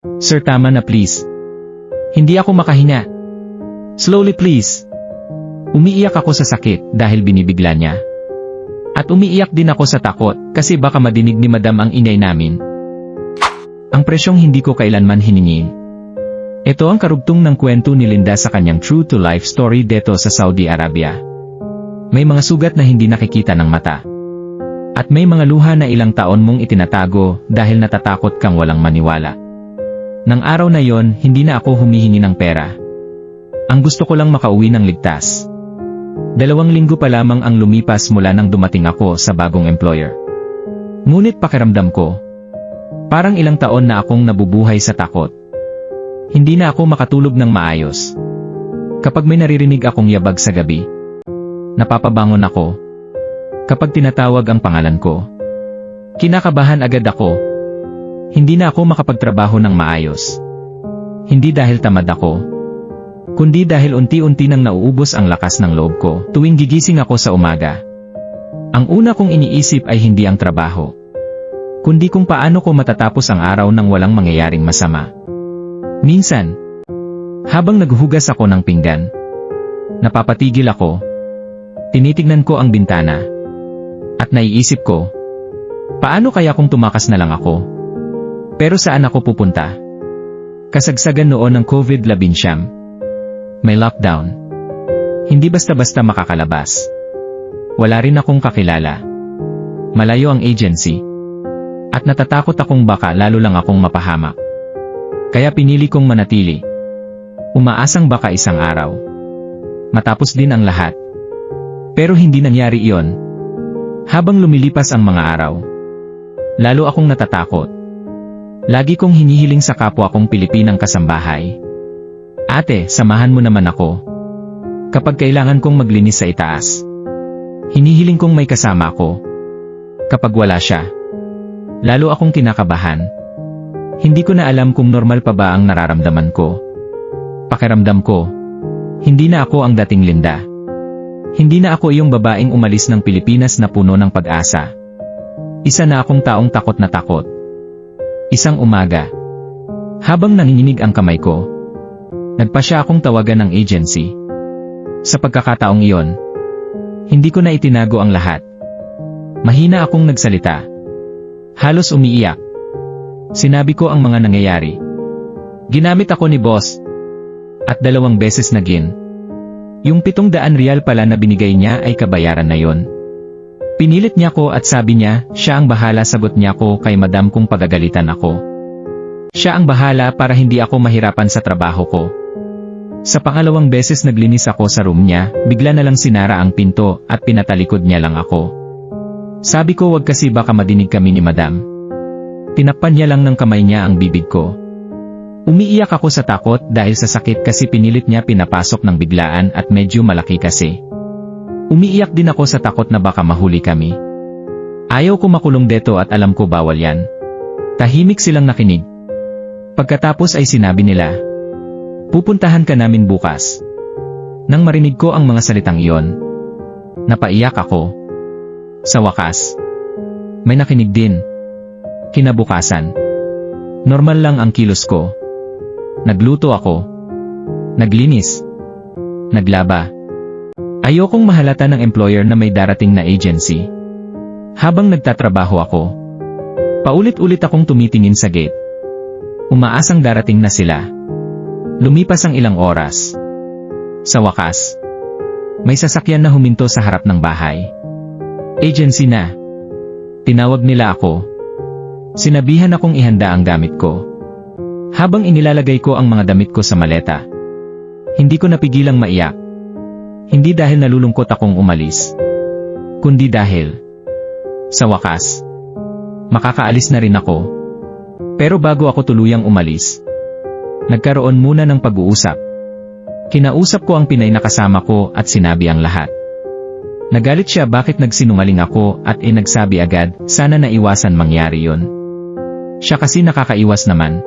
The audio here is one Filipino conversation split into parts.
Sir, tama na please. Hindi ako makahinga. Slowly please. Umiiyak ako sa sakit dahil binibigla niya. At umiiyak din ako sa takot kasi baka madinig ni Madam ang ingay namin. Ang presyong hindi ko kailanman hiningi. Ito ang karugtong ng kwento ni Linda sa kanyang true-to-life story dito sa Saudi Arabia. May mga sugat na hindi nakikita ng mata. At may mga luha na ilang taon mong itinatago dahil natatakot kang walang maniwala. Nang araw na yon, hindi na ako humihingi ng pera. Ang gusto ko lang makauwi ng ligtas. 2 linggo pa lamang ang lumipas mula nang dumating ako sa bagong employer. Ngunit pakiramdam ko, parang ilang taon na akong nabubuhay sa takot. Hindi na ako makatulog ng maayos. Kapag may naririnig akong yabag sa gabi, napapabangon ako. Kapag tinatawag ang pangalan ko, kinakabahan agad ako. Hindi na ako makapagtrabaho ng maayos. Hindi dahil tamad ako, kundi dahil unti-unti nang nauubos ang lakas ng loob ko tuwing gigising ako sa umaga. Ang una kong iniisip ay hindi ang trabaho, kundi kung paano ko matatapos ang araw nang walang mangyayaring masama. Minsan, habang naghuhugas ako ng pinggan, napapatigil ako, tinitignan ko ang bintana, at naiisip ko, paano kaya kung tumakas na lang ako? Pero saan ako pupunta? Kasagsagan noon ng COVID-19. May lockdown. Hindi basta-basta makakalabas. Wala rin akong kakilala. Malayo ang agency. At natatakot akong baka lalo lang akong mapahamak. Kaya pinili kong manatili. Umaasang baka isang araw matapos din ang lahat. Pero hindi nangyari iyon. Habang lumilipas ang mga araw, lalo akong natatakot. Lagi kong hinihiling sa kapwa kong Pilipinang kasambahay, "Ate, samahan mo naman ako. Kapag kailangan kong maglinis sa itaas." Hinihiling kong may kasama ako. Kapag wala siya, lalo akong kinakabahan. Hindi ko na alam kung normal pa ba ang nararamdaman ko. Pakiramdam ko, hindi na ako ang dating Linda. Hindi na ako iyong babaeng umalis ng Pilipinas na puno ng pag-asa. Isa na akong taong takot na takot. Isang umaga, habang nanginginig ang kamay ko, nagpasya akong tawagan ng agency. Sa pagkakataong iyon, hindi ko na itinago ang lahat. Mahina akong nagsalita. Halos umiiyak. Sinabi ko ang mga nangyayari. Ginamit ako ni boss. At 2 beses na yung 700 riyal pala na binigay niya ay kabayaran na yon. Pinilit niya ko at sabi niya, siya ang bahala, sagot niya ko kay madam kung pagagalitan ako. Siya ang bahala para hindi ako mahirapan sa trabaho ko. Sa pangalawang beses naglinis ako sa room niya, bigla na lang sinara ang pinto at pinatalikod niya lang ako. Sabi ko wag kasi baka madinig kami ni madam. Tinakpan niya lang ng kamay niya ang bibig ko. Umiiyak ako sa takot dahil sa sakit kasi pinilit niya pinapasok ng biglaan at medyo malaki kasi. Umiiyak din ako sa takot na baka mahuli kami. Ayaw ko makulong dito at alam ko bawal yan. Tahimik silang nakinig. Pagkatapos ay sinabi nila, pupuntahan ka namin bukas. Nang marinig ko ang mga salitang iyon, napaiyak ako. Sa wakas, may nakinig din. Kinabukasan, normal lang ang kilos ko. Nagluto ako. Naglinis. Naglaba. Ayokong mahalata ng employer na may darating na agency. Habang nagtatrabaho ako, paulit-ulit akong tumitingin sa gate. Umaasang darating na sila. Lumipas ang ilang oras. Sa wakas, may sasakyan na huminto sa harap ng bahay. Agency na. Tinawag nila ako. Sinabihan akong ihanda ang gamit ko. Habang inilalagay ko ang mga damit ko sa maleta, hindi ko napigilang maiyak. Hindi dahil nalulungkot akong umalis, kundi dahil, sa wakas, makakaalis na rin ako. Pero bago ako tuluyang umalis, nagkaroon muna ng pag-uusap. Kinausap ko ang Pinay na kasama ko at sinabi ang lahat. Nagalit siya bakit nagsinungaling ako at nagsabi agad, sana naiwasan mangyari yon. Siya kasi nakakaiwas naman.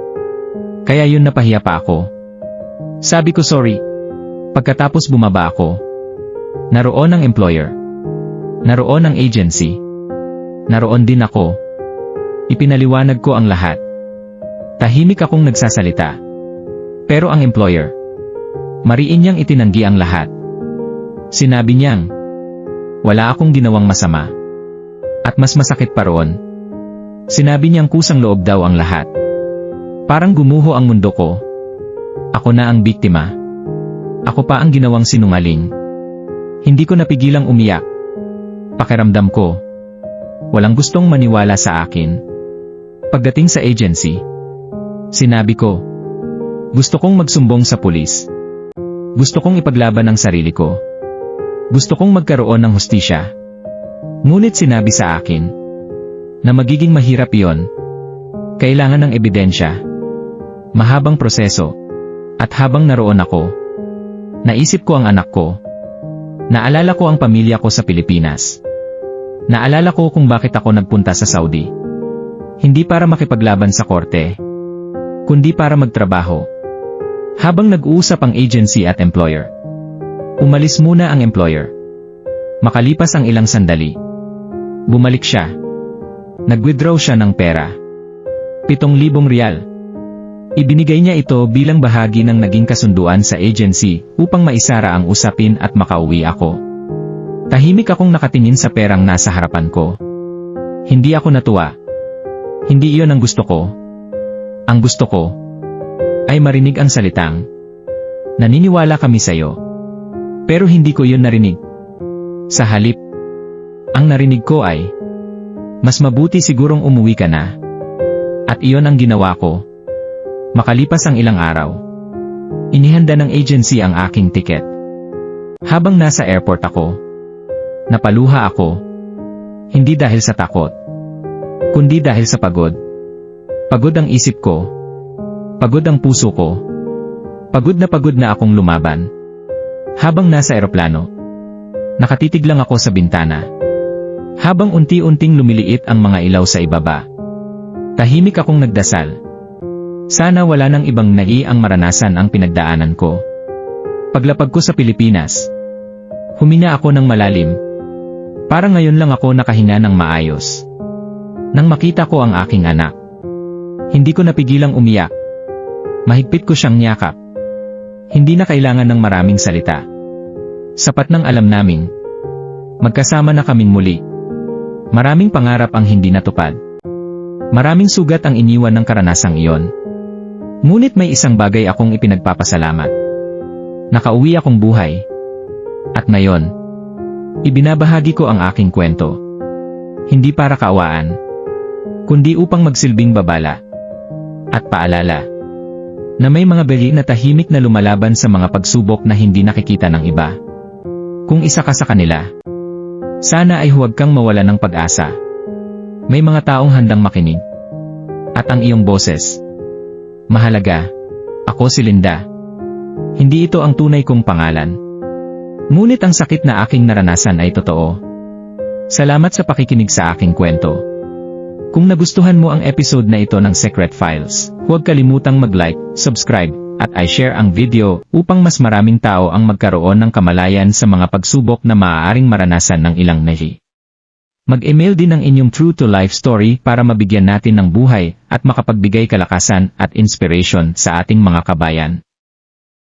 Kaya yun napahiya pa ako. Sabi ko sorry. Pagkatapos bumaba ako. Naroon ang employer. Naroon ang agency. Naroon din ako. Ipinaliwanag ko ang lahat. Tahimik akong nagsasalita. Pero ang employer, mariin niyang itinanggi ang lahat. Sinabi niyang, wala akong ginawang masama. At mas masakit pa roon, sinabi niyang kusang loob daw ang lahat. Parang gumuho ang mundo ko. Ako na ang biktima. Ako pa ang ginawang sinungaling. Hindi ko napigilang umiyak. Pakiramdam ko, walang gustong maniwala sa akin. Pagdating sa agency, sinabi ko, gusto kong magsumbong sa pulis. Gusto kong ipaglaban ang sarili ko. Gusto kong magkaroon ng hustisya. Ngunit sinabi sa akin na magiging mahirap iyon. Kailangan ng ebidensya, mahabang proseso, at habang naroon ako, naisip ko ang anak ko. Naalala ko ang pamilya ko sa Pilipinas. Naalala ko kung bakit ako nagpunta sa Saudi. Hindi para makipaglaban sa korte, kundi para magtrabaho. Habang nag-uusap ang agency at employer, umalis muna ang employer. Makalipas ang ilang sandali, bumalik siya. Nag-withdraw siya ng pera. 7,000 riyal. Ibinigay niya ito bilang bahagi ng naging kasunduan sa agency upang maisara ang usapin at makauwi ako. Tahimik akong nakatingin sa perang nasa harapan ko. Hindi ako natuwa. Hindi iyon ang gusto ko. Ang gusto ko ay marinig ang salitang, naniniwala kami sa'yo. Pero hindi ko yun narinig. Sa halip, ang narinig ko ay, mas mabuti sigurong umuwi ka na. At iyon ang ginawa ko. Makalipas ang ilang araw, inihanda ng agency ang aking tiket. Habang nasa airport ako, napaluha ako. Hindi dahil sa takot, kundi dahil sa pagod. Pagod ang isip ko. Pagod ang puso ko. Pagod na akong lumaban. Habang nasa eroplano, nakatitig lang ako sa bintana. Habang unti-unting lumiliit ang mga ilaw sa ibaba, tahimik akong nagdasal. Sana wala nang ibang ang maranasan ang pinagdaanan ko. Paglapag ko sa Pilipinas, humina ako ng malalim. Parang ngayon lang ako nakahinga ng maayos. Nang makita ko ang aking anak, hindi ko napigilang umiyak. Mahigpit ko siyang niyakap. Hindi na kailangan ng maraming salita. Sapat nang alam naming magkasama na kaming muli. Maraming pangarap ang hindi natupad. Maraming sugat ang iniwan ng karanasang iyon. Ngunit may isang bagay akong ipinagpapasalamat. Nakauwi akong buhay. At ngayon, ibinabahagi ko ang aking kwento. Hindi para kaawaan, kundi upang magsilbing babala at paalala na may mga bali na tahimik na lumalaban sa mga pagsubok na hindi nakikita ng iba. Kung isa ka sa kanila, sana ay huwag kang mawala ng pag-asa. May mga taong handang makinig. At ang iyong boses, mahalaga. Ako si Linda. Hindi ito ang tunay kong pangalan. Ngunit ang sakit na aking naranasan ay totoo. Salamat sa pakikinig sa aking kwento. Kung nagustuhan mo ang episode na ito ng Secret Files, huwag kalimutang mag-like, subscribe, at i-share ang video upang mas maraming tao ang magkaroon ng kamalayan sa mga pagsubok na maaaring maranasan ng ilang nehi. Mag-email din ang inyong true-to-life story para mabigyan natin ng buhay at makapagbigay kalakasan at inspiration sa ating mga kabayan.